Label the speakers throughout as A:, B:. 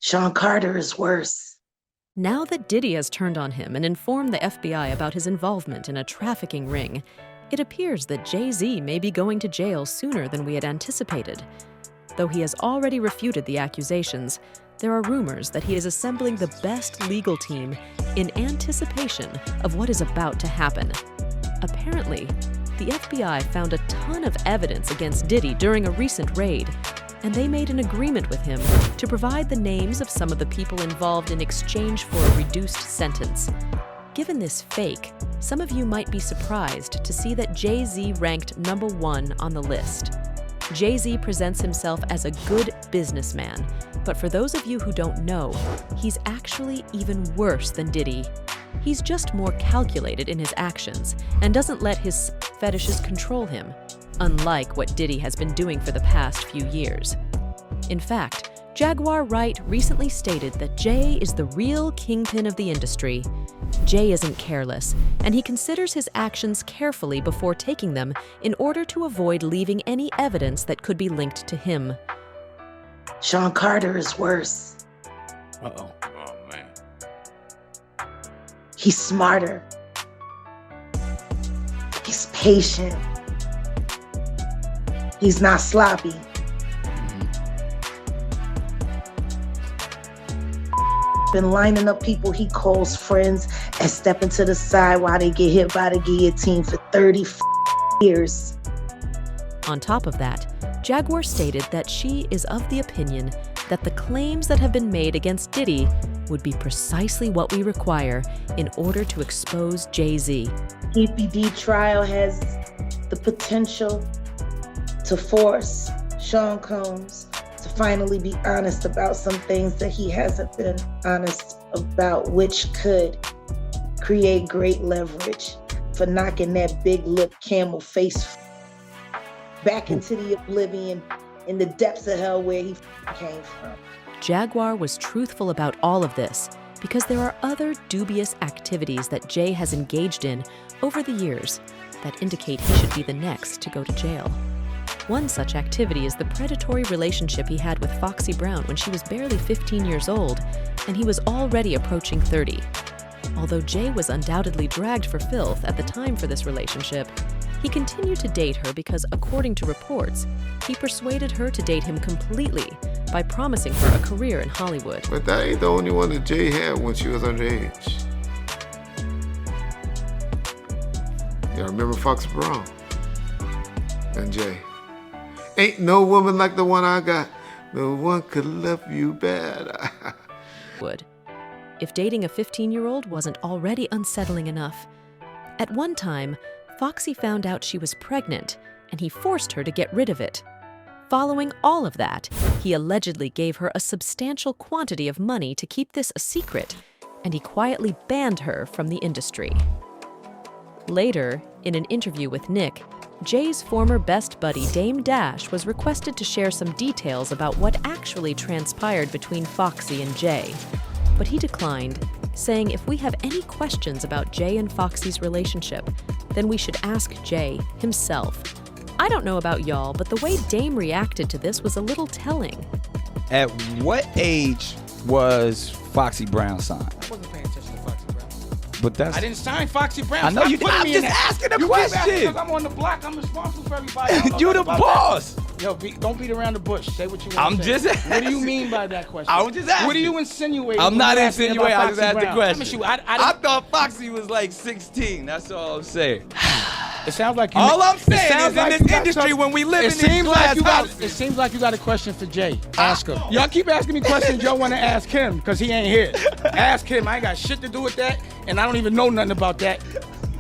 A: Sean Carter is worse.
B: Now that Diddy has turned on him and informed the FBI about his involvement in a trafficking ring, it appears that Jay-Z may be going to jail sooner than we had anticipated. Though he has already refuted the accusations, there are rumors that he is assembling the best legal team in anticipation of what is about to happen. Apparently, the FBI found a ton of evidence against Diddy during a recent raid, and they made an agreement with him to provide the names of some of the people involved in exchange for a reduced sentence. Given this fake, some of you might be surprised to see that Jay-Z ranked #1 on the list. Jay-Z presents himself as a good businessman, but for those of you who don't know, he's actually even worse than Diddy. He's just more calculated in his actions and doesn't let his fetishes control him, unlike what Diddy has been doing for the past few years. In fact, Jaguar Wright recently stated that Jay is the real kingpin of the industry. Jay isn't careless, and he considers his actions carefully before taking them in order to avoid leaving any evidence that could be linked to him.
A: Sean Carter is worse.
C: Uh-oh. Oh, man.
A: He's smarter. He's patient. He's not sloppy. Been lining up people he calls friends and stepping to the side while they get hit by the guillotine for 30 years.
B: On top of that, Jaguar stated that she is of the opinion that the claims that have been made against Diddy would be precisely what we require in order to expose Jay-Z.
A: EPD trial has the potential to force Sean Combs to finally be honest about some things that he hasn't been honest about, which could create great leverage for knocking that big lip camel face back into the oblivion in the depths of hell where he came from.
B: Jaguar was truthful about all of this because there are other dubious activities that Jay has engaged in over the years that indicate he should be the next to go to jail. One such activity is the predatory relationship he had with Foxy Brown when she was barely 15 years old, and he was already approaching 30. Although Jay was undoubtedly dragged for filth at the time for this relationship, he continued to date her because, according to reports, he persuaded her to date him completely by promising her a career in Hollywood.
D: But that ain't the only one that Jay had when she was underage. Y'all remember Foxy Brown and Jay? Ain't no woman like the one I got. No one could love you better.
B: If dating a 15-year-old wasn't already unsettling enough. At one time, Foxy found out she was pregnant, and he forced her to get rid of it. Following all of that, he allegedly gave her a substantial quantity of money to keep this a secret, and he quietly banned her from the industry. Later, in an interview with Nick, Jay's former best buddy Dame Dash was requested to share some details about what actually transpired between Foxy and Jay, but he declined, saying if we have any questions about Jay and Foxy's relationship, then we should ask Jay himself. I don't know about y'all, but the way Dame reacted to this was a little telling.
E: At what age was Foxy Brown signed?
C: I wasn't paying attention to Foxy Brown.
E: But that's
C: I didn't sign Foxy Brown.
E: I know
C: Stop
E: you did.
C: putting
E: I'm
C: me in
E: just
C: that.
E: asking a
C: You keep asking
E: question.
C: because I'm on the block. I'm responsible for everybody. I don't know
E: you the
C: nothing about
E: boss.
C: that. Yo, don't beat around the bush. Say what you want
E: I'm
C: to say.
E: just asking.
C: What do you mean by that question?
E: I was just asking.
C: What are you insinuating?
E: I'm
C: when
E: not
C: you ask me
E: insinuating.
C: about
E: I just
C: Foxy
E: asked the
C: Brown?
E: question.
C: Let me shoot.
E: I thought Foxy was like 16. That's all I'm saying.
C: It sounds like you.
E: All I'm saying
C: it sounds
E: is
C: like
E: in
C: you
E: this
C: got
E: industry,
C: some-
E: when we live
C: it
E: in these
C: seems
E: glass
C: like you got.
E: houses.
C: It seems like you got a question for Jay. Ask him. Y'all keep asking me questions y'all want to ask him because he ain't here. Ask him. I ain't got shit to do with that, and I don't even know nothing about that.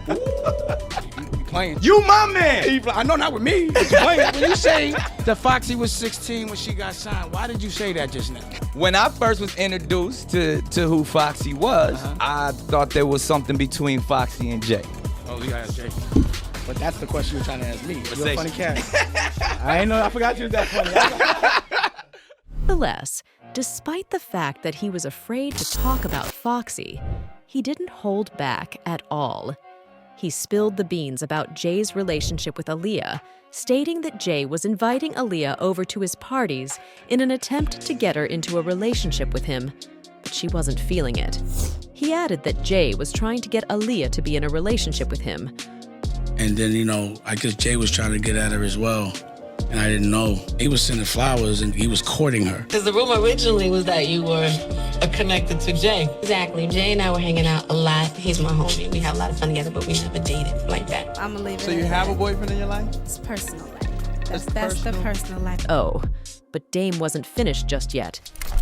C: You playing?
E: You my man.
C: I know not with me. But you playing. When you say that Foxy was 16 when she got signed, why did you say that just now?
E: When I first was introduced to who Foxy was, I thought there was something between Foxy and Jay.
C: Oh, you gotta ask Jay. But that's the question you're trying to ask me. You're
E: say-
C: a funny cat. I ain't know. I forgot you was that funny.
B: Nonetheless, despite the fact that he was afraid to talk about Foxy, he didn't hold back at all. He spilled the beans about Jay's relationship with Aaliyah, stating that Jay was inviting Aaliyah over to his parties in an attempt to get her into a relationship with him, but she wasn't feeling it. He added that Jay was trying to get Aaliyah to be in a relationship with him.
F: And then, I guess Jay was trying to get at her as well. And I didn't know. He was sending flowers and he was courting her.
G: Because the rumor originally was that you were connected to Jay. Exactly. Jay and I were hanging out a lot. He's my homie. We have a lot of fun together, but we never dated like that.
H: I'm gonna leave it.
E: So you have a boyfriend in your life?
H: It's personal life. That's the personal life.
B: Oh, but Dame wasn't finished just yet.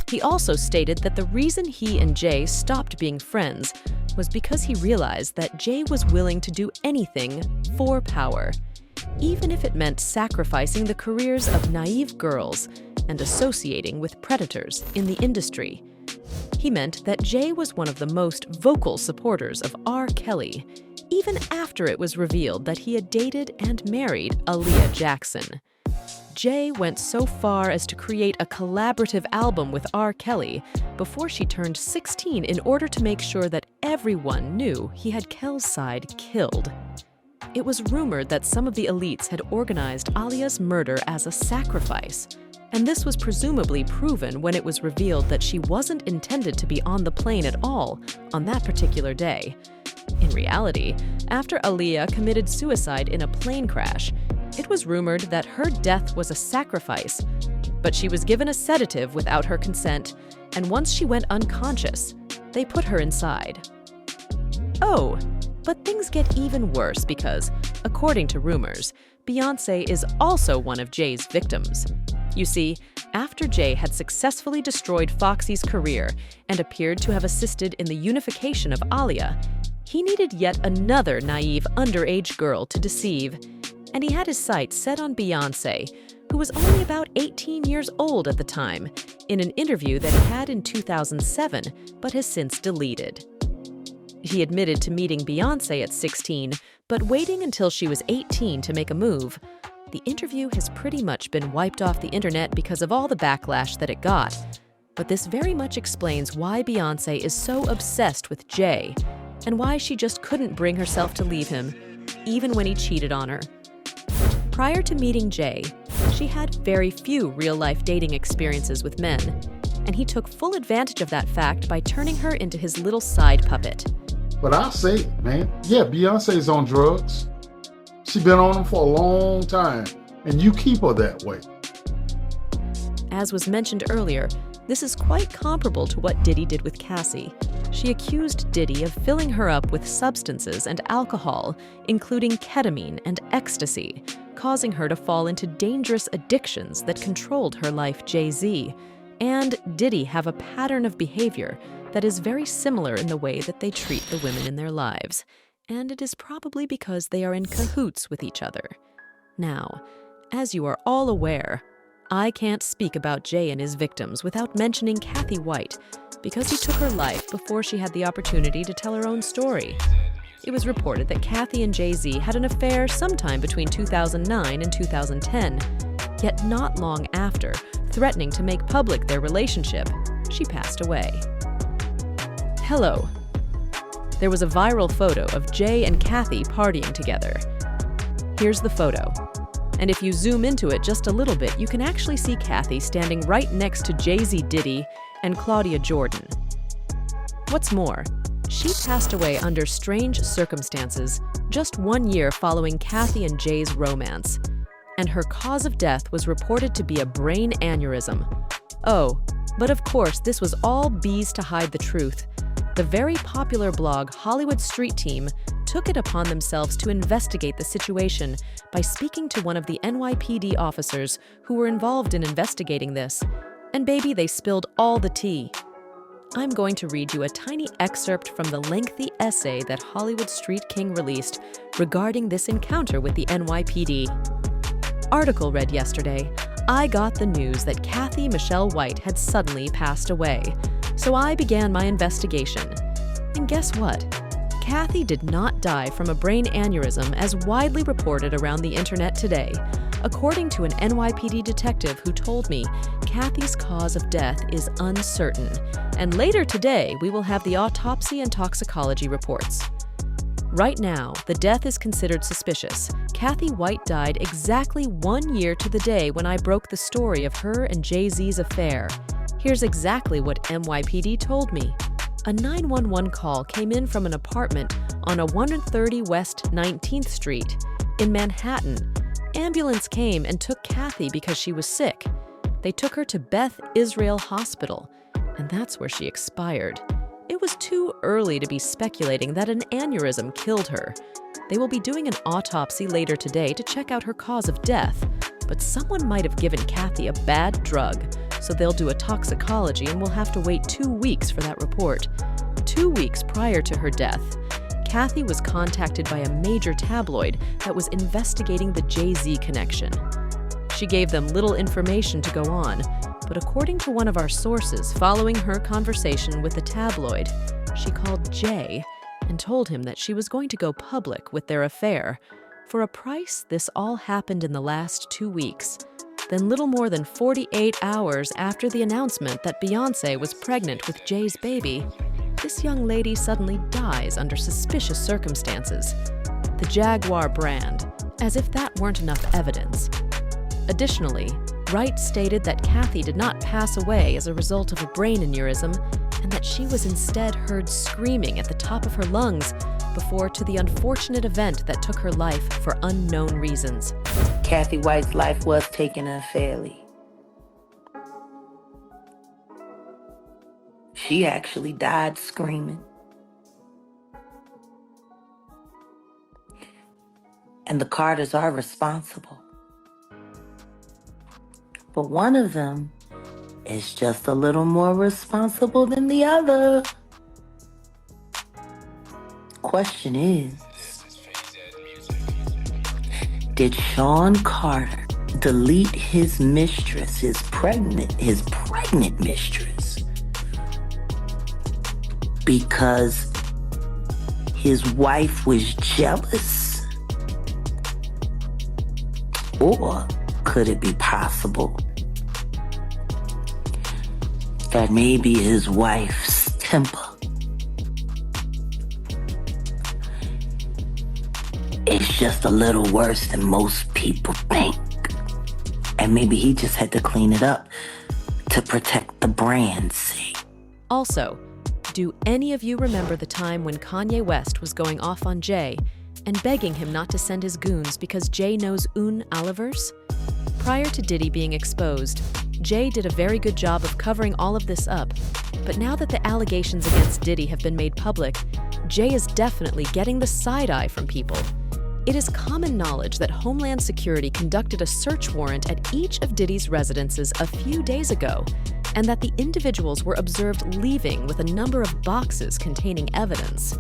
B: He also stated that the reason he and Jay stopped being friends was because he realized that Jay was willing to do anything for power, even if it meant sacrificing the careers of naive girls and associating with predators in the industry. He meant that Jay was one of the most vocal supporters of R. Kelly, even after it was revealed that he had dated and married Aaliyah Jackson. Jay went so far as to create a collaborative album with R. Kelly before she turned 16 in order to make sure that everyone knew he had Kel's side killed. It was rumored that some of the elites had organized Aaliyah's murder as a sacrifice, and this was presumably proven when it was revealed that she wasn't intended to be on the plane at all on that particular day. In reality, after Aaliyah committed suicide in a plane crash, it was rumored that her death was a sacrifice, but she was given a sedative without her consent, and once she went unconscious, they put her inside. Oh, but things get even worse because, according to rumors, Beyoncé is also one of Jay's victims. You see, after Jay had successfully destroyed Foxy's career and appeared to have assisted in the unification of Aaliyah, he needed yet another naive underage girl to deceive, and he had his sights set on Beyoncé, who was only about 18 years old at the time, in an interview that he had in 2007 but has since deleted. He admitted to meeting Beyoncé at 16, but waiting until she was 18 to make a move. The interview has pretty much been wiped off the internet because of all the backlash that it got. But this very much explains why Beyoncé is so obsessed with Jay, and why she just couldn't bring herself to leave him, even when he cheated on her. Prior to meeting Jay, she had very few real-life dating experiences with men, and he took full advantage of that fact by turning her into his little side puppet.
I: But I'll say it, man. Yeah, Beyonce's on drugs. She been on them for a long time, and you keep her that way.
B: As was mentioned earlier, this is quite comparable to what Diddy did with Cassie. She accused Diddy of filling her up with substances and alcohol, including ketamine and ecstasy, causing her to fall into dangerous addictions that controlled her life. Jay-Z and Diddy have a pattern of behavior that is very similar in the way that they treat the women in their lives, and it is probably because they are in cahoots with each other. Now, as you are all aware, I can't speak about Jay and his victims without mentioning Kathy White, because he took her life before she had the opportunity to tell her own story. It was reported that Kathy and Jay-Z had an affair sometime between 2009 and 2010, yet not long after, threatening to make public their relationship, she passed away. Hello. There was a viral photo of Jay and Kathy partying together. Here's the photo. And if you zoom into it just a little bit, you can actually see Kathy standing right next to Jay-Z, Diddy, and Claudia Jordan. What's more, she passed away under strange circumstances just 1 year following Kathy and Jay's romance, and her cause of death was reported to be a brain aneurysm. Oh, but of course this was all bees to hide the truth. The very popular blog Hollywood Street Team took it upon themselves to investigate the situation by speaking to one of the NYPD officers who were involved in investigating this. And baby, they spilled all the tea. I'm going to read you a tiny excerpt from the lengthy essay that Hollywood Street King released regarding this encounter with the NYPD. Article read yesterday, I got the news that Kathy Michelle White had suddenly passed away, so I began my investigation. And guess what? Kathy did not die from a brain aneurysm as widely reported around the internet today, according to an NYPD detective who told me Kathy's cause of death is uncertain, and later today we will have the autopsy and toxicology reports. Right now, the death is considered suspicious. Kathy White died exactly 1 year to the day when I broke the story of her and Jay-Z's affair. Here's exactly what NYPD told me. A 911 call came in from an apartment on a 130 West 19th Street in Manhattan. Ambulance came and took Kathy because she was sick. They took her to Beth Israel Hospital, and that's where she expired. It was too early to be speculating that an aneurysm killed her. They will be doing an autopsy later today to check out her cause of death, but someone might have given Kathy a bad drug, so they'll do a toxicology and we'll have to wait 2 weeks for that report. 2 weeks prior to her death, Kathy was contacted by a major tabloid that was investigating the Jay-Z connection. She gave them little information to go on, but according to one of our sources, following her conversation with the tabloid, she called Jay and told him that she was going to go public with their affair. For a price, this all happened in the last 2 weeks. Then little more than 48 hours after the announcement that Beyoncé was pregnant with Jay's baby, this young lady suddenly dies under suspicious circumstances. The Jaguar brand, as if that weren't enough evidence. Additionally, Wright stated that Kathy did not pass away as a result of a brain aneurysm and that she was instead heard screaming at the top of her lungs before to the unfortunate event that took her life for unknown reasons.
A: Kathy White's life was taken unfairly. She actually died screaming. And the Carters are responsible. But one of them is just a little more responsible than the other. Question is, did Sean Carter delete his mistress, his pregnant mistress, because his wife was jealous? Or could it be possible that maybe his wife's temper is just a little worse than most people think? And maybe he just had to clean it up to protect the brand's sake.
B: Also, do any of you remember the time when Kanye West was going off on Jay and begging him not to send his goons because Jay knows un Olivers? Prior to Diddy being exposed, Jay did a very good job of covering all of this up, but now that the allegations against Diddy have been made public, Jay is definitely getting the side eye from people. It is common knowledge that Homeland Security conducted a search warrant at each of Diddy's residences a few days ago, and that the individuals were observed leaving with a number of boxes containing evidence.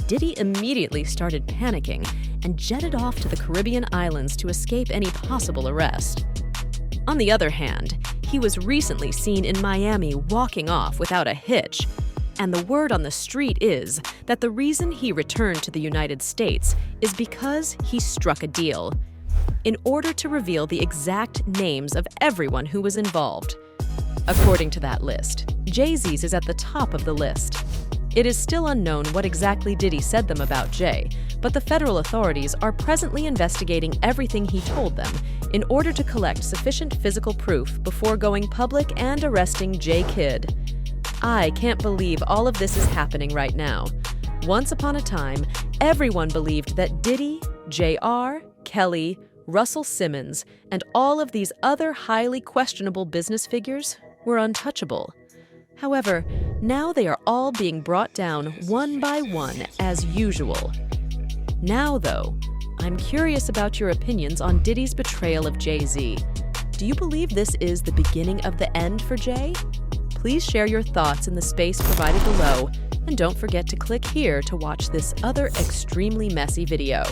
B: Diddy immediately started panicking and jetted off to the Caribbean islands to escape any possible arrest. On the other hand, he was recently seen in Miami walking off without a hitch, and the word on the street is that the reason he returned to the United States is because he struck a deal, in order to reveal the exact names of everyone who was involved. According to that list, Jay-Z's is at the top of the list. It is still unknown what exactly Diddy said them about Jay, but the federal authorities are presently investigating everything he told them in order to collect sufficient physical proof before going public and arresting Jay Kidd. I can't believe all of this is happening right now. Once upon a time, everyone believed that Diddy, JR, Kelly, Russell Simmons, and all of these other highly questionable business figures were untouchable. However, now they are all being brought down one by one as usual. Now, though, I'm curious about your opinions on Diddy's betrayal of Jay-Z. Do you believe this is the beginning of the end for Jay? Please share your thoughts in the space provided below, and don't forget to click here to watch this other extremely messy video.